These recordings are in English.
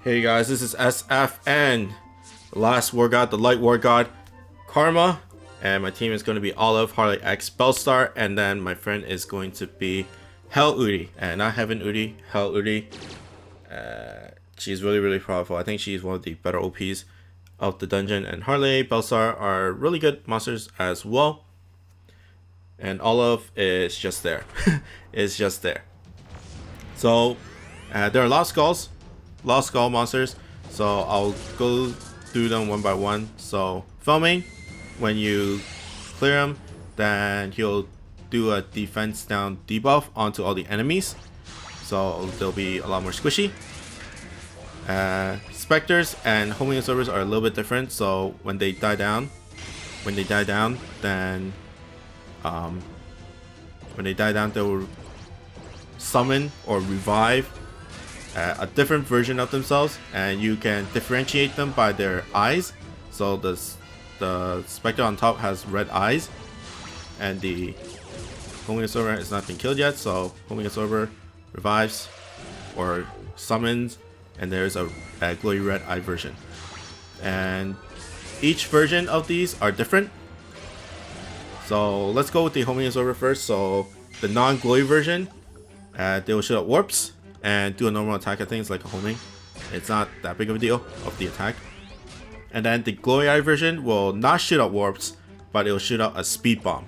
Hey guys, this is SFN, the last war god, the light war god, Karma, and my team is going to be Olive, Harley X, Bellstar, and then my friend is going to be Hell Uri, not Heaven Uri, Hell Uri. She's really powerful. I think she's one of the better OPs of the dungeon, and Harley, Bellstar are really good monsters as well. And Olive is just there. It's just there. So there are a lot of skulls. Lost skull monsters, so I'll go through them one by one. So filming, when you clear him, then he'll do a defense down debuff onto all the enemies, so they'll be a lot more squishy. Specters and homing observers are a little bit different, so when they die down, then they'll summon or revive a different version of themselves, and you can differentiate them by their eyes. So the specter on top has red eyes, and the homing absorber has not been killed yet, so homing absorber revives or summons, and there's a glowy red eye version, and each version of these are different. So let's go with the homing absorber first. So the non-glowy version, they will shoot out warps and do a normal attack. I think it's like a homing. It's not that big of a deal of the attack. And then the glowy eye version will not shoot out warps, but it will shoot out a speed bomb.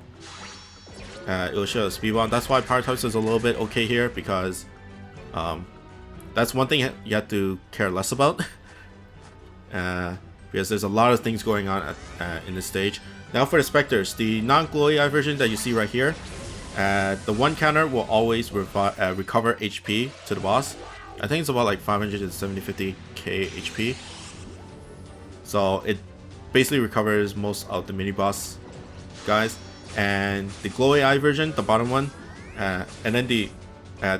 It will shoot out a speed bomb. That's why power types is a little bit okay here, because that's one thing you have to care less about. Because there's a lot of things going on in this stage. Now for the specters, the non-glowy eye version that you see right here, the one counter will always recover HP to the boss. I think it's about like 550k HP. So it basically recovers most of the mini boss guys. And the glowy eye version, the bottom one, and then the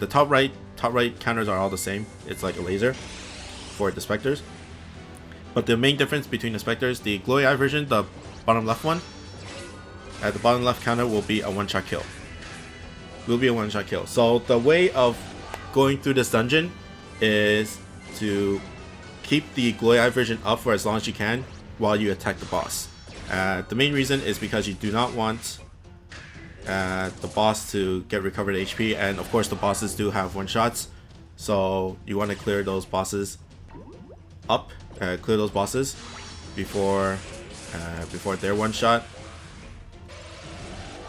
top right counters are all the same. It's like a laser for the specters. But the main difference between the specters, the glowy eye version, the bottom left one, the bottom left counter will be a one-shot kill. So the way of going through this dungeon is to keep the glowy eye version up for as long as you can while you attack the boss. The main reason is because you do not want the boss to get recovered HP, and of course the bosses do have one-shots, so you want to clear those bosses up, clear those bosses before their one-shot.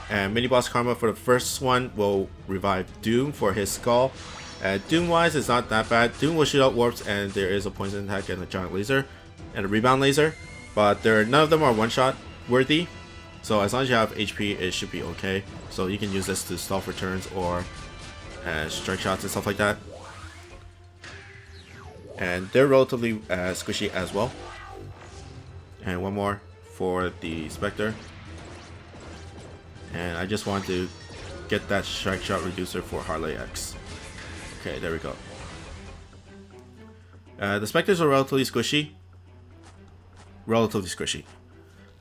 And mini boss Karma for the first one will revive Doom for his skull. Doom wise, it's not that bad. Doom will shoot out warps, and there is a poison attack and a giant laser and a rebound laser, but none of them are one shot worthy. So as long as you have HP, it should be okay. So you can use this to stall for turns or strike shots and stuff like that. And they're relatively squishy as well. And one more for the Spectre. And I just want to get that strike shot reducer for Harley X. Okay, there we go. The Spectres are relatively squishy.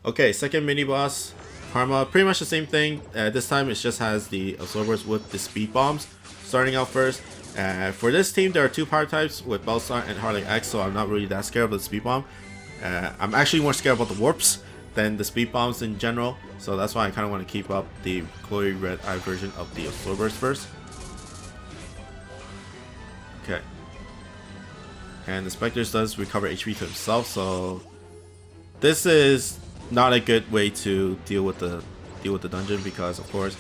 Okay, second mini boss, Karma. Pretty much the same thing. This time it just has the absorbers with the speed bombs. Starting out first. For this team, there are two power types with Bellstar and Harley X, so I'm not really that scared of the speed bomb. I'm actually more scared about the warps than the speed bombs in general, so that's why I kind of want to keep up the glowy red eye version of the absorbers first. Okay, and the Spectres does recover HP to himself, so this is not a good way to deal with the dungeon, because of course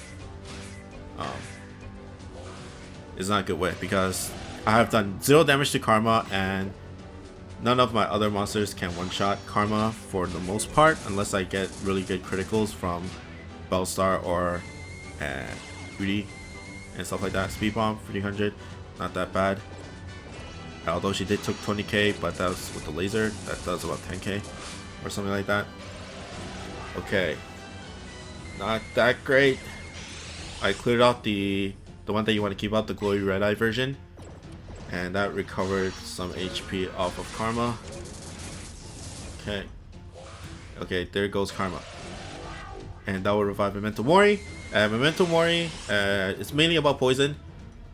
it's not a good way, because I have done 0 damage to Karma, and none of my other monsters can one-shot Karma for the most part, unless I get really good criticals from Bellstar or Rudy and stuff like that. Speed Bomb for 300, not that bad. Although she did took 20k, but that was with the laser. That does about 10k or something like that. Okay, not that great. I cleared out the one that you want to keep out, the glowy red eye version. And that recovered some HP off of Karma. Okay, there goes Karma. And that will revive Memento Mori. Memento Mori is mainly about poison.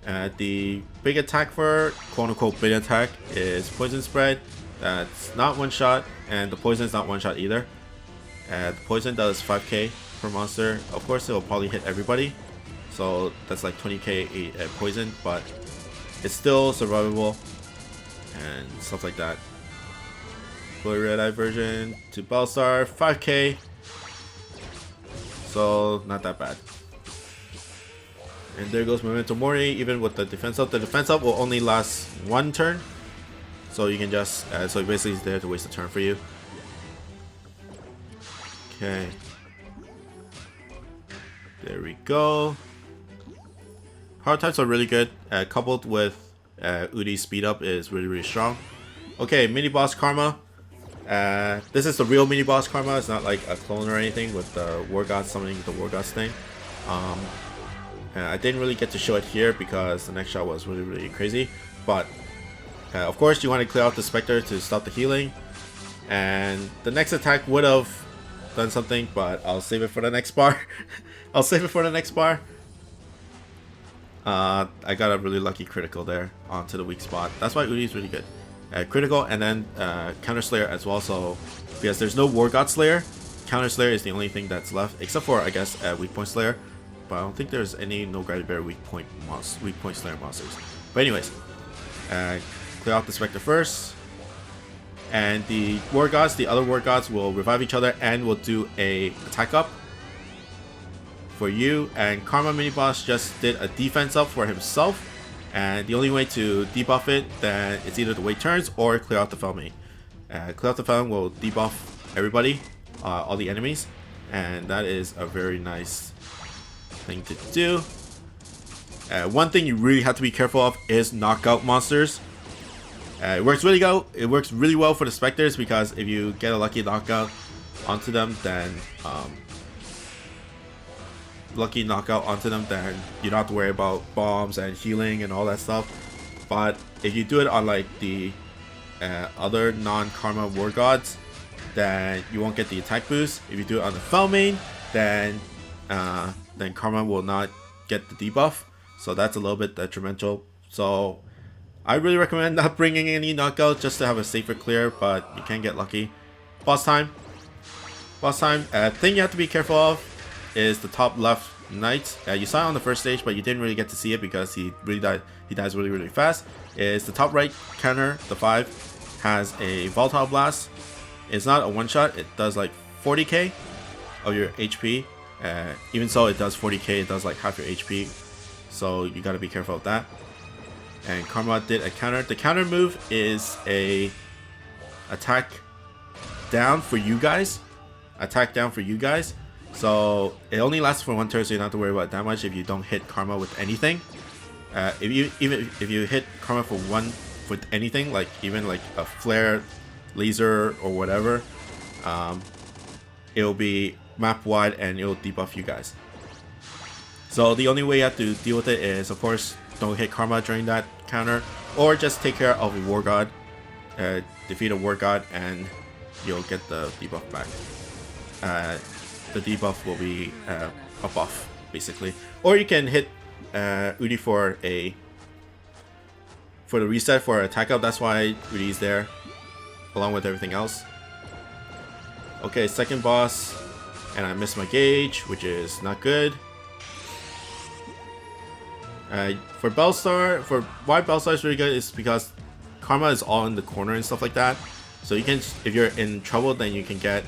The big attack for quote-unquote big attack is poison spread. That's not one shot, and the poison is not one shot either. The poison does 5k per monster. Of course, it will probably hit everybody, so that's like 20k poison, but it's still survivable and stuff like that. Fully red eye version to Bellstar, 5k, so not that bad. And there goes Memento Mori, even with the defense up. The defense up will only last one turn, so you can just so basically it's there to waste a turn for you. Okay, there we go. Hard types are really good, coupled with Udi's speed up is really strong. Okay, mini boss Karma. This is the real mini boss Karma. It's not like a clone or anything with the War Gods summoning the War Gods thing. I didn't really get to show it here because the next shot was really crazy. But of course, you want to clear out the Spectre to stop the healing. And the next attack would have done something, but I'll save it for the next bar. I'll save it for the next bar. I got a really lucky critical there onto the weak spot. That's why Udi is really good. Critical and then Counter Slayer as well. So because there's no War God Slayer, Counter Slayer is the only thing that's left, except for I guess Weak Point Slayer. But I don't think there's any No Gravity Bear Weak Point Slayer monsters. But anyways, clear out the Spectre first, and the War Gods, the other War Gods will revive each other and will do a attack up for you. And Karma mini boss just did a defense up for himself. And the only way to debuff it, then it's either to wait turns or clear out the Felmain. Clear out the Felmain will debuff everybody, all the enemies, and that is a very nice thing to do. One thing you really have to be careful of is knockout monsters. It works really well for the Spectres, because if you get a lucky knockout onto them, then you don't have to worry about bombs and healing and all that stuff. But if you do it on like the other non-Karma War Gods, then you won't get the attack boost. If you do it on the Felmain, then Karma will not get the debuff, so that's a little bit detrimental. So I really recommend not bringing any knockout just to have a safer clear, but you can get lucky. Boss time. Thing you have to be careful of is the top left knight. You saw it on the first stage, but you didn't really get to see it because he dies really fast. Is the top right counter, the 5, has a volatile blast. It's not a one shot, it does like 40k of your HP. Even so, it does 40k, it does like half your HP, so you gotta be careful of that. And Karma did a counter. The counter move is a attack down for you guys. So it only lasts for one turn, so you don't have to worry about damage if you don't hit Karma with anything. If you hit Karma with anything, like even like a flare, laser, or whatever, it'll be map wide and it'll debuff you guys. So the only way you have to deal with it is, of course, don't hit Karma during that counter, or just take care of a War God, defeat a War God, and you'll get the debuff back. The debuff will be a buff, basically. Or you can hit Udi for the reset for attack up. That's why Udi's there, along with everything else. Okay, second boss, and I missed my gauge, which is not good. For Bellstar, why Bellstar is really good is because Karma is all in the corner and stuff like that. So you can, if you're in trouble, then you can get,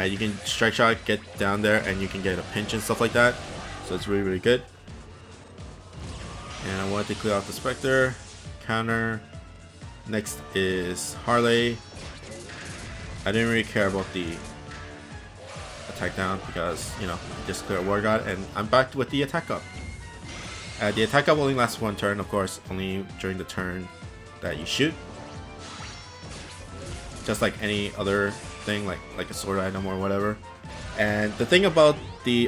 you can strike shot, get down there, and you can get a pinch and stuff like that. So it's really good. And I wanted to clear out the Spectre, counter. Next is Harley. I didn't really care about the attack down because, you know, just clear a War God, and I'm back with the attack up. The attack up only lasts one turn, of course, only during the turn that you shoot. Just like any other thing, like a sword item or whatever. And the thing about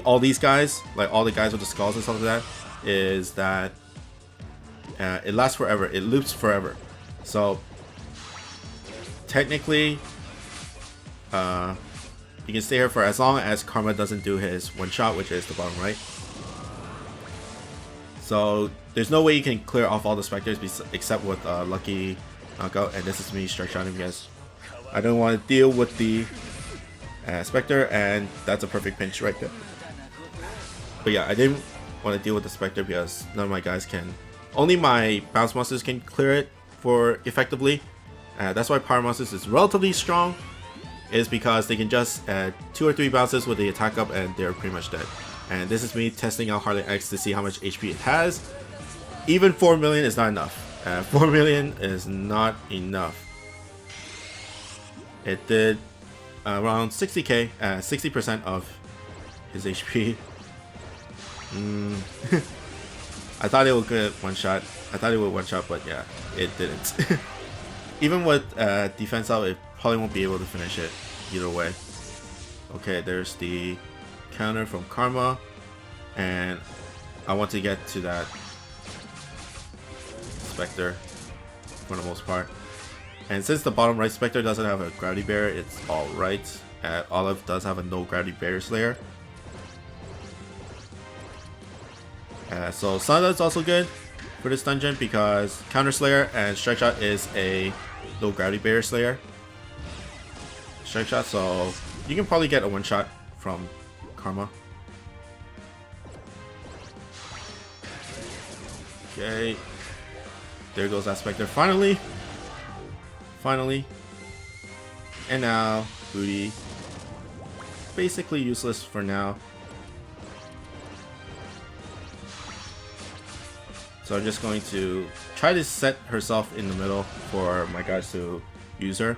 all these guys, like all the guys with the skulls and stuff like that, is that it lasts forever. It loops forever. So technically, you can stay here for as long as Karma doesn't do his one shot, which is the bottom right. So there's no way you can clear off all the specters except with lucky knockout, and this is me strike shotting because I don't want to deal with the specter, and that's a perfect pinch right there. But yeah, I didn't want to deal with the specter because none of my guys can. Only my bounce monsters can clear it for effectively. That's why power monsters is relatively strong, is because they can just 2 or 3 bounces with the attack up and they're pretty much dead. And this is me testing out Harley X to see how much HP it has. Even 4 million is not enough. 4 million is not enough. It did around 60k, 60% of his HP. I thought it would get one shot. I thought it would one shot, but yeah, it didn't. Even with defense out, it probably won't be able to finish it either way. Okay, there's the counter from Karma, and I want to get to that Spectre for the most part. And since the bottom right Spectre doesn't have a gravity barrier, it's alright. Olive does have a no gravity barrier slayer. So Sada is also good for this dungeon because Counter Slayer and Strike Shot is a low gravity barrier slayer. Strike Shot, so you can probably get a one shot from Karma. Okay, there goes that Spectre. Finally, and now Booty, basically useless for now. So I'm just going to try to set herself in the middle for my guys to use her.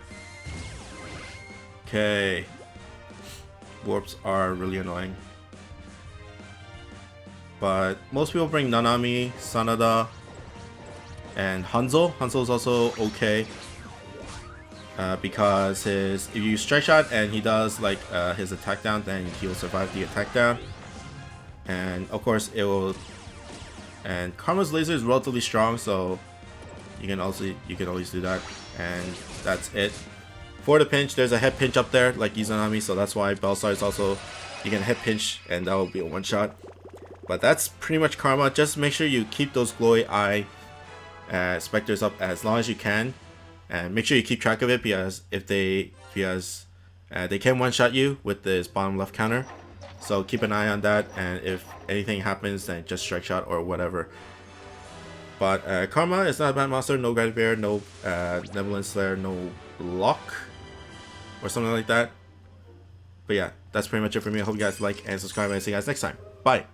Okay. Warps are really annoying. But most people bring Nanami, Sanada, and Hanzo. Hanzo is also okay. Because if you strike shot and he does like his attack down, then he will survive the attack down. And of course it will. And Karma's laser is relatively strong, so you can always do that, and that's it. For the pinch, there's a head pinch up there like Izanami, so that's why Bellstar is also, you can head pinch and that will be a one shot. But that's pretty much Karma. Just make sure you keep those glowy eye specters up as long as you can, and make sure you keep track of it because they can one shot you with this bottom left counter. So keep an eye on that, and if anything happens, then just strike shot or whatever. But Karma is not a bad monster. No Gravity Bear, no Neverland Slayer, no Lock, or something like that. But yeah, that's pretty much it for me. I hope you guys like and subscribe, and see you guys next time. Bye!